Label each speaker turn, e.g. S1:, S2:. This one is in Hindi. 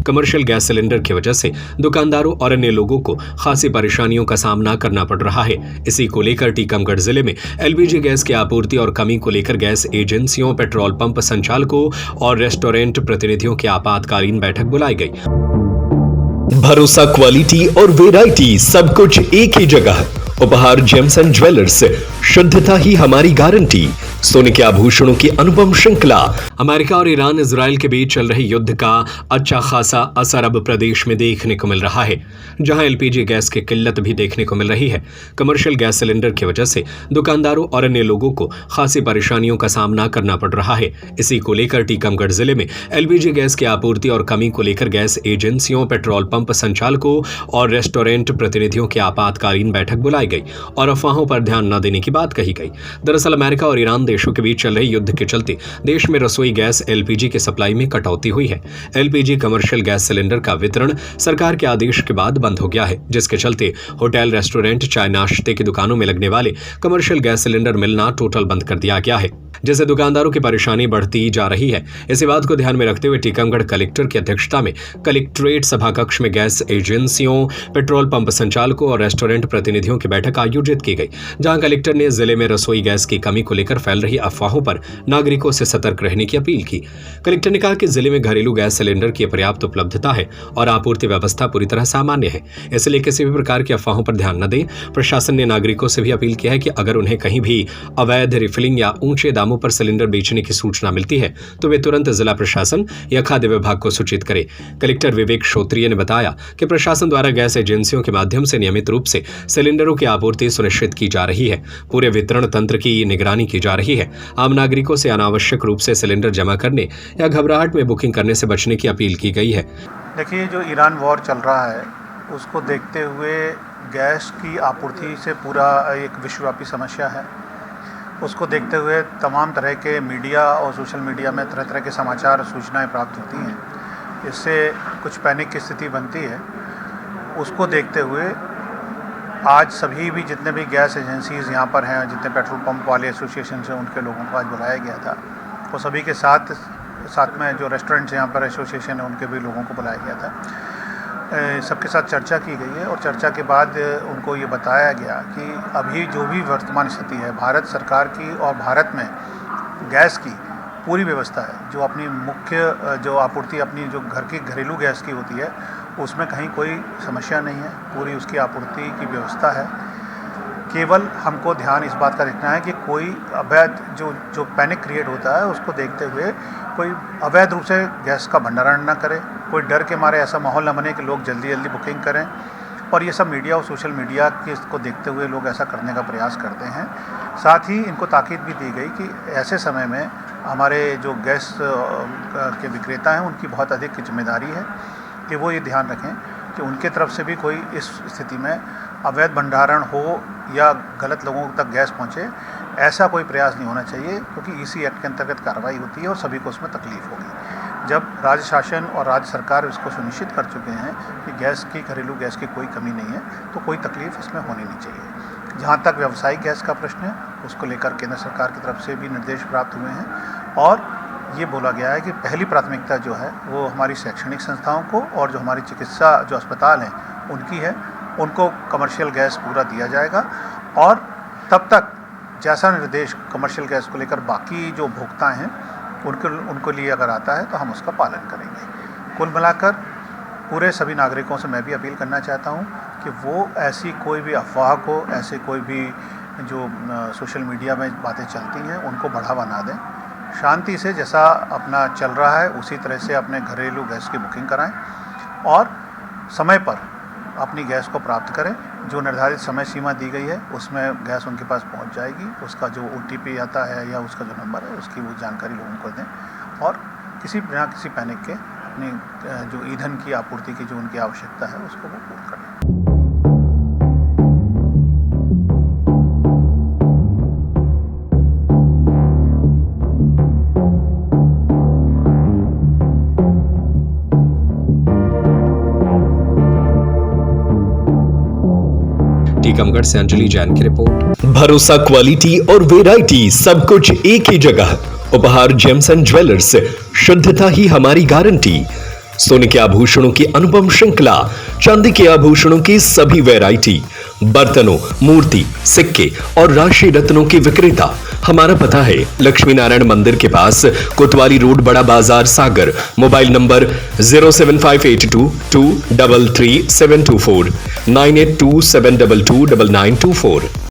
S1: कमर्शियल गैस सिलेंडर की वजह से दुकानदारों और अन्य लोगों को खासी परेशानियों का सामना करना पड़ रहा है। इसी को लेकर टीकमगढ़ जिले में एलपीजी गैस की आपूर्ति और कमी को लेकर गैस एजेंसियों, पेट्रोल पंप संचालकों और रेस्टोरेंट प्रतिनिधियों की आपातकालीन बैठक बुलाई गई।
S2: भरोसा, क्वालिटी और वैरायटी सब कुछ एक ही जगह। उपहार जेम्स एंड ज्वेलर्स, शुद्धता ही हमारी गारंटी। सोने के आभूषणों की अनुपम श्रृंखला।
S1: अमेरिका और ईरान इजराइल के बीच चल रहे युद्ध का अच्छा खासा असर अब प्रदेश में देखने को मिल रहा है, जहां एलपीजी गैस की किल्लत भी देखने को मिल रही है। कमर्शियल गैस सिलेंडर की वजह से दुकानदारों और अन्य लोगों को खासी परेशानियों का सामना करना पड़ रहा है। इसी को लेकर टीकमगढ़ जिले में एलपीजी गैस की आपूर्ति और कमी को लेकर गैस एजेंसियों, पेट्रोल पंप संचालकों और रेस्टोरेंट प्रतिनिधियों की आपातकालीन बैठक बुलाई गई और अफवाहों पर ध्यान न देने की बात कही गई। दरअसल अमेरिका और ईरान देशों के बीच चल रहे युद्ध के चलते देश में रसोई गैस एलपीजी की सप्लाई में कटौती हुई है। एलपीजी कमर्शियल गैस सिलेंडर का वितरण सरकार के आदेश के बाद बंद हो गया है, जिसके चलते होटल, रेस्टोरेंट, चाय नाश्ते की दुकानों में लगने वाले कमर्शियल गैस सिलेंडर मिलना टोटल बंद कर दिया गया है, जिससे दुकानदारों की परेशानी बढ़ती जा रही है। इसी बात को ध्यान में रखते हुए टीकमगढ़ कलेक्टर की अध्यक्षता में कलेक्ट्रेट सभाकक्ष में गैस एजेंसियों, पेट्रोल पंप संचालकों और रेस्टोरेंट प्रतिनिधियों की बैठक आयोजित की गई, जहां कलेक्टर ने जिले में रसोई गैस की कमी को लेकर फैल रही अफवाहों पर नागरिकों से सतर्क रहने की अपील की। कलेक्टर ने कहा कि जिले में घरेलू गैस सिलेंडर की पर्याप्त उपलब्धता है और आपूर्ति व्यवस्था पूरी तरह सामान्य है, इसलिए किसी भी प्रकार की अफवाहों पर ध्यान न दें। प्रशासन ने नागरिकों से भी अपील किया है कि अगर उन्हें कहीं भी अवैध रिफिलिंग या ऊंचे दामों पर सिलेंडर बेचने की सूचना मिलती है तो वे तुरंत जिला प्रशासन या खाद्य विभाग को सूचित करें। कलेक्टर विवेक श्रोत्रिय ने बताया कि प्रशासन द्वारा गैस एजेंसियों के माध्यम से नियमित रूप से सिलेंडरों की आपूर्ति सुनिश्चित की जा रही है। पूरे वितरण तंत्र की निगरानी की जा रही है। आम नागरिकों से अनावश्यक रूप से सिलेंडर जमा करने या घबराहट में बुकिंग करने से बचने की अपील की गई है।
S3: देखिए, जो ईरान वॉर चल रहा है उसको देखते हुए गैस की आपूर्ति से पूरा एक विश्वव्यापी समस्या है। उसको देखते हुए तमाम तरह के मीडिया और सोशल मीडिया में तरह तरह के समाचार और सूचनाएं प्राप्त होती हैं। इससे कुछ पैनिक की स्थिति बनती है। उसको देखते हुए आज सभी भी जितने भी गैस एजेंसीज़ यहाँ पर हैं, जितने पेट्रोल पंप वाले एसोसिएशन हैं, उनके लोगों को आज बुलाया गया था और सभी के साथ में जो रेस्टोरेंट्स यहाँ पर एसोसिएशन है उनके भी लोगों को बुलाया गया था। सबके साथ चर्चा की गई है और चर्चा के बाद उनको ये बताया गया कि अभी जो भी वर्तमान स्थिति है भारत सरकार की और भारत में गैस की पूरी व्यवस्था है। जो अपनी मुख्य जो आपूर्ति अपनी जो घर की घरेलू गैस की होती है उसमें कहीं कोई समस्या नहीं है, पूरी उसकी आपूर्ति की व्यवस्था है। केवल हमको ध्यान इस बात का रखना है कि कोई अवैध जो पैनिक क्रिएट होता है उसको देखते हुए कोई अवैध रूप से गैस का भंडारण न करे, कोई डर के मारे ऐसा माहौल न बने कि लोग जल्दी जल्दी बुकिंग करें। और ये सब मीडिया और सोशल मीडिया के इसको देखते हुए लोग ऐसा करने का प्रयास करते हैं। साथ ही इनको ताकीद भी दी गई कि ऐसे समय में हमारे जो गैस के विक्रेता हैं उनकी बहुत अधिक जिम्मेदारी है कि वो ये ध्यान रखें कि उनके तरफ से भी कोई इस स्थिति में अवैध भंडारण हो या गलत लोगों तक गैस पहुंचे, ऐसा कोई प्रयास नहीं होना चाहिए, क्योंकि इसी एक्ट के अंतर्गत कार्रवाई होती है और सभी को उसमें तकलीफ होगी। जब राज्य शासन और राज्य सरकार इसको सुनिश्चित कर चुके हैं कि गैस की घरेलू गैस की कोई कमी नहीं है तो कोई तकलीफ इसमें होनी नहीं चाहिए। जहाँ तक व्यावसायिक गैस का प्रश्न है उसको लेकर केंद्र सरकार की तरफ से भी निर्देश प्राप्त हुए हैं और ये बोला गया है कि पहली प्राथमिकता जो है वो हमारी शैक्षणिक संस्थाओं को और जो हमारी चिकित्सा जो अस्पताल हैं उनकी है, उनको कमर्शियल गैस पूरा दिया जाएगा और तब तक जैसा निर्देश कमर्शियल गैस को लेकर बाकी जो उपभोक्ता हैं उनको लिए अगर आता है तो हम उसका पालन करेंगे। कुल मिलाकर पूरे सभी नागरिकों से मैं भी अपील करना चाहता हूँ कि वो ऐसी कोई भी अफवाह को, ऐसे कोई भी जो सोशल मीडिया में बातें चलती हैं उनको बढ़ावा ना दें। शांति से जैसा अपना चल रहा है उसी तरह से अपने घरेलू गैस की बुकिंग कराएं और समय पर अपनी गैस को प्राप्त करें। जो निर्धारित समय सीमा दी गई है उसमें गैस उनके पास पहुंच जाएगी। उसका जो OTP आता है या उसका जो नंबर है उसकी वो जानकारी लोगों को दें और किसी बिना किसी पैनिक के अपनी जो ईंधन की आपूर्ति की जो उनकी आवश्यकता है उसको वो पूर्ण करें।
S1: टीकमगढ़ से अंजलि जैन की रिपोर्ट।
S2: भरोसा, क्वालिटी और वैरायटी सब कुछ एक ही जगह। उपहार जेम्स एंड ज्वेलर्स, शुद्धता ही हमारी गारंटी। सोने के आभूषणों की अनुपम श्रृंखला, चांदी के आभूषणों की सभी वैरायटी, बर्तनों, मूर्ति, सिक्के और राशि रत्नों के विक्रेता। हमारा पता है लक्ष्मी नारायण मंदिर के पास, कोतवाली रोड, बड़ा बाजार, सागर। Mobile number 07582233724 982722994।